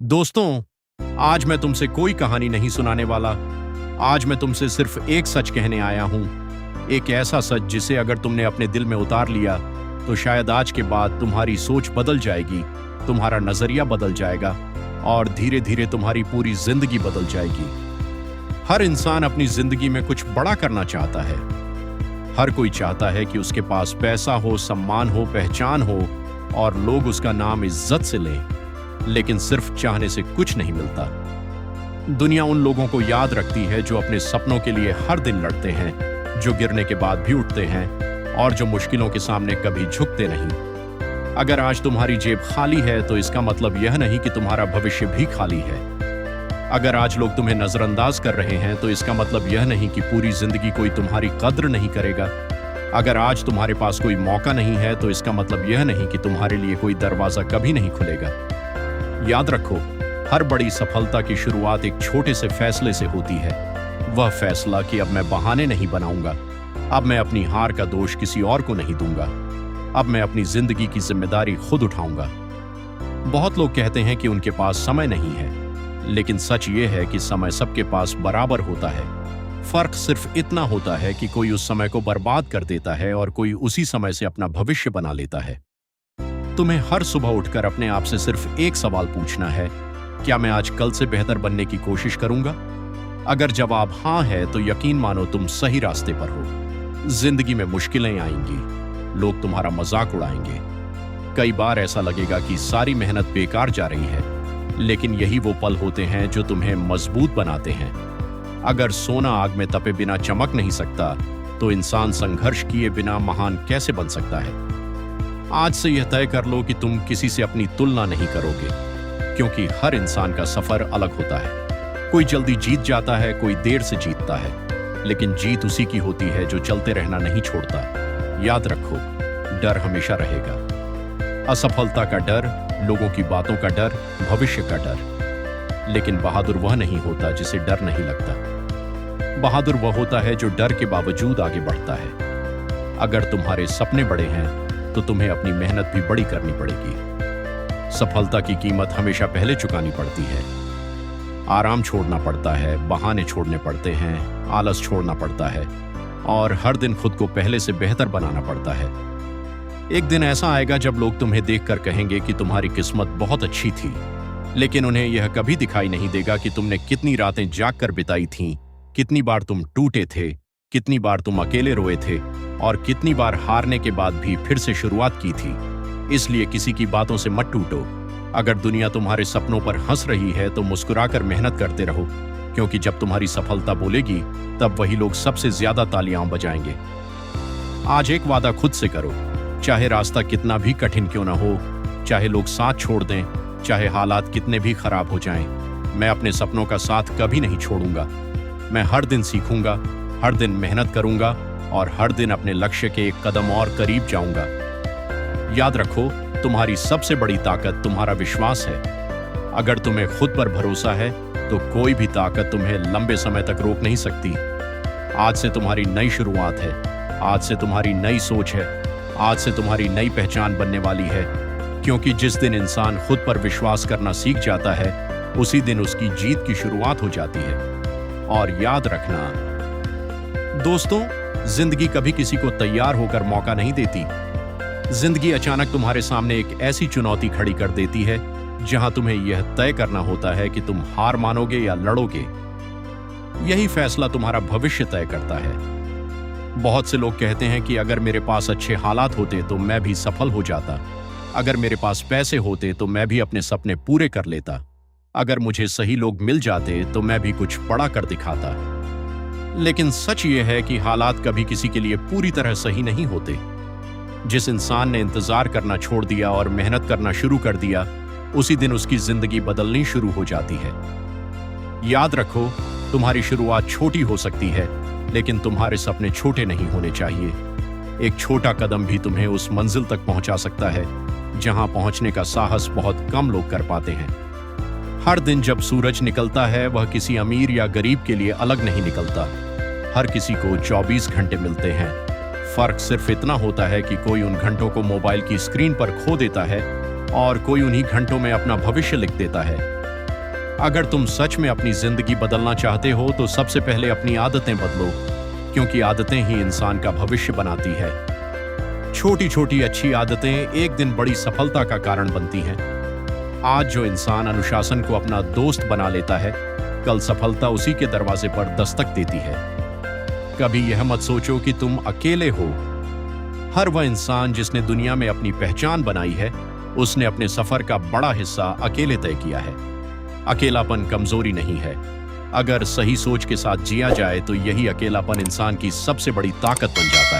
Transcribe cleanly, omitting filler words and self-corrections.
दोस्तों, आज मैं तुमसे कोई कहानी नहीं सुनाने वाला। आज मैं तुमसे सिर्फ एक सच कहने आया हूं। एक ऐसा सच जिसे अगर तुमने अपने दिल में उतार लिया तो शायद आज के बाद तुम्हारी सोच बदल जाएगी, तुम्हारा नजरिया बदल जाएगा और धीरे धीरे तुम्हारी पूरी जिंदगी बदल जाएगी। हर इंसान अपनी जिंदगी में कुछ बड़ा करना चाहता है। हर कोई चाहता है कि उसके पास पैसा हो, सम्मान हो, पहचान हो और लोग उसका नाम इज्जत से लें। लेकिन सिर्फ चाहने से कुछ नहीं मिलता। दुनिया उन लोगों को याद रखती है जो अपने सपनों के लिए हर दिन लड़ते हैं, जो गिरने के बाद भी उठते हैं और जो मुश्किलों के सामने कभी झुकते नहीं। अगर आज तुम्हारी जेब खाली है तो इसका मतलब यह नहीं कि तुम्हारा भविष्य भी खाली है। अगर आज लोग तुम्हें नजरअंदाज कर रहे हैं तो इसका मतलब यह नहीं कि पूरी जिंदगी कोई तुम्हारी कद्र नहीं करेगा। अगर आज तुम्हारे पास कोई मौका नहीं है तो इसका मतलब यह नहीं कि तुम्हारे लिए कोई दरवाजा कभी नहीं खुलेगा। याद रखो, हर बड़ी सफलता की शुरुआत एक छोटे से फैसले से होती है। वह फैसला कि अब मैं बहाने नहीं बनाऊंगा, अब मैं अपनी हार का दोष किसी और को नहीं दूंगा, अब मैं अपनी जिंदगी की जिम्मेदारी खुद उठाऊंगा। बहुत लोग कहते हैं कि उनके पास समय नहीं है, लेकिन सच ये है कि समय सबके पास बराबर होता है। फर्क सिर्फ इतना होता है कि कोई उस समय को बर्बाद कर देता है और कोई उसी समय से अपना भविष्य बना लेता है। तुम्हें हर सुबह उठकर अपने आप से सिर्फ एक सवाल पूछना है, क्या मैं आज कल से बेहतर बनने की कोशिश करूंगा? अगर जवाब हां है तो यकीन मानो तुम सही रास्ते पर हो। जिंदगी में मुश्किलें आएंगी, लोग तुम्हारा मजाक उड़ाएंगे, कई बार ऐसा लगेगा कि सारी मेहनत बेकार जा रही है, लेकिन यही वो पल होते हैं जो तुम्हें मजबूत बनाते हैं। अगर सोना आग में तपे बिना चमक नहीं सकता तो इंसान संघर्ष किए बिना महान कैसे बन सकता है? आज से यह तय कर लो कि तुम किसी से अपनी तुलना नहीं करोगे, क्योंकि हर इंसान का सफर अलग होता है। कोई जल्दी जीत जाता है, कोई देर से जीतता है, लेकिन जीत उसी की होती है जो चलते रहना नहीं छोड़ता। याद रखो, डर हमेशा रहेगा। असफलता का डर, लोगों की बातों का डर, भविष्य का डर। लेकिन बहादुर वह नहीं होता जिसे डर नहीं लगता। बहादुर वह होता है जो डर के बावजूद आगे बढ़ता है। अगर तुम्हारे सपने बड़े हैं तो तुम्हें अपनी मेहनत भी बड़ी करनी पड़ेगी। सफलता की कीमत हमेशा पहले चुकानी पड़ती है। आराम छोड़ना पड़ता है, बहाने छोड़ने पड़ते हैं, आलस छोड़ना पड़ता है और हर दिन खुद को पहले से बेहतर बनाना पड़ता है। एक दिन ऐसा आएगा जब लोग तुम्हें देखकर कहेंगे कि तुम्हारी किस्मत बहुत अच्छी थी, लेकिन उन्हें यह कभी दिखाई नहीं देगा कि तुमने कितनी रातें जागकर बिताई थीं, कितनी बार तुम टूटे थे, कितनी बार तुम अकेले रोए थे और कितनी बार हारने के बाद भी फिर से शुरुआत की थी। इसलिए किसी की बातों से मत टूटो। अगर दुनिया तुम्हारे सपनों पर हंस रही है तो मुस्कुराकर मेहनत करते रहो, क्योंकि जब तुम्हारी सफलता बोलेगी तब वही लोग सबसे ज्यादा तालियां बजाएंगे। आज एक वादा खुद से करो, चाहे रास्ता कितना भी कठिन क्यों ना हो, चाहे लोग साथ छोड़ दें, चाहे हालात कितने भी खराब हो जाएं, मैं अपने सपनों का साथ कभी नहीं छोड़ूंगा। मैं हर दिन सीखूंगा, हर दिन मेहनत करूंगा और हर दिन अपने लक्ष्य के एक कदम और करीब जाऊंगा। याद रखो, तुम्हारी सबसे बड़ी ताकत तुम्हारा विश्वास है। अगर तुम्हें खुद पर भरोसा है तो कोई भी ताकत तुम्हें लंबे समय तक रोक नहीं सकती। आज से तुम्हारी नई शुरुआत है, आज से तुम्हारी नई सोच है, आज से तुम्हारी नई पहचान बनने वाली है। क्योंकि जिस दिन इंसान खुद पर विश्वास करना सीख जाता है, उसी दिन उसकी जीत की शुरुआत हो जाती है। और याद रखना दोस्तों, जिंदगी कभी किसी को तैयार होकर मौका नहीं देती। जिंदगी अचानक तुम्हारे सामने एक ऐसी चुनौती खड़ी कर देती है जहां तुम्हें यह तय करना होता है कि तुम हार मानोगे या लड़ोगे। यही फैसला तुम्हारा भविष्य तय करता है। बहुत से लोग कहते हैं कि अगर मेरे पास अच्छे हालात होते तो मैं भी सफल हो जाता, अगर मेरे पास पैसे होते तो मैं भी अपने सपने पूरे कर लेता, अगर मुझे सही लोग मिल जाते तो मैं भी कुछ बड़ा कर दिखाता। लेकिन सच ये है कि हालात कभी किसी के लिए पूरी तरह सही नहीं होते। जिस इंसान ने इंतजार करना छोड़ दिया और मेहनत करना शुरू कर दिया, उसी दिन उसकी जिंदगी बदलनी शुरू हो जाती है। याद रखो, तुम्हारी शुरुआत छोटी हो सकती है, लेकिन तुम्हारे सपने छोटे नहीं होने चाहिए। एक छोटा कदम भी तुम्हें उस मंजिल तक पहुंचा सकता है जहां पहुंचने का साहस बहुत कम लोग कर पाते हैं। हर दिन जब सूरज निकलता है वह किसी अमीर या गरीब के लिए अलग नहीं निकलता। हर किसी को 24 घंटे मिलते हैं। फर्क सिर्फ इतना होता है कि कोई उन घंटों को मोबाइल की स्क्रीन पर खो देता है और कोई उन्हीं घंटों में अपना भविष्य लिख देता है। अगर तुम सच में अपनी जिंदगी बदलना चाहते हो तो सबसे पहले अपनी आदतें बदलो, क्योंकि आदतें ही इंसान का भविष्य बनाती है। छोटी छोटी अच्छी आदतें एक दिन बड़ी सफलता का कारण बनती हैं। आज जो इंसान अनुशासन को अपना दोस्त बना लेता है, कल सफलता उसी के दरवाजे पर दस्तक देती है। कभी यह मत सोचो कि तुम अकेले हो। हर वह इंसान जिसने दुनिया में अपनी पहचान बनाई है, उसने अपने सफर का बड़ा हिस्सा अकेले तय किया है। अकेलापन कमजोरी नहीं है। अगर सही सोच के साथ जिया जाए तो यही अकेलापन इंसान की सबसे बड़ी ताकत बन जाता है।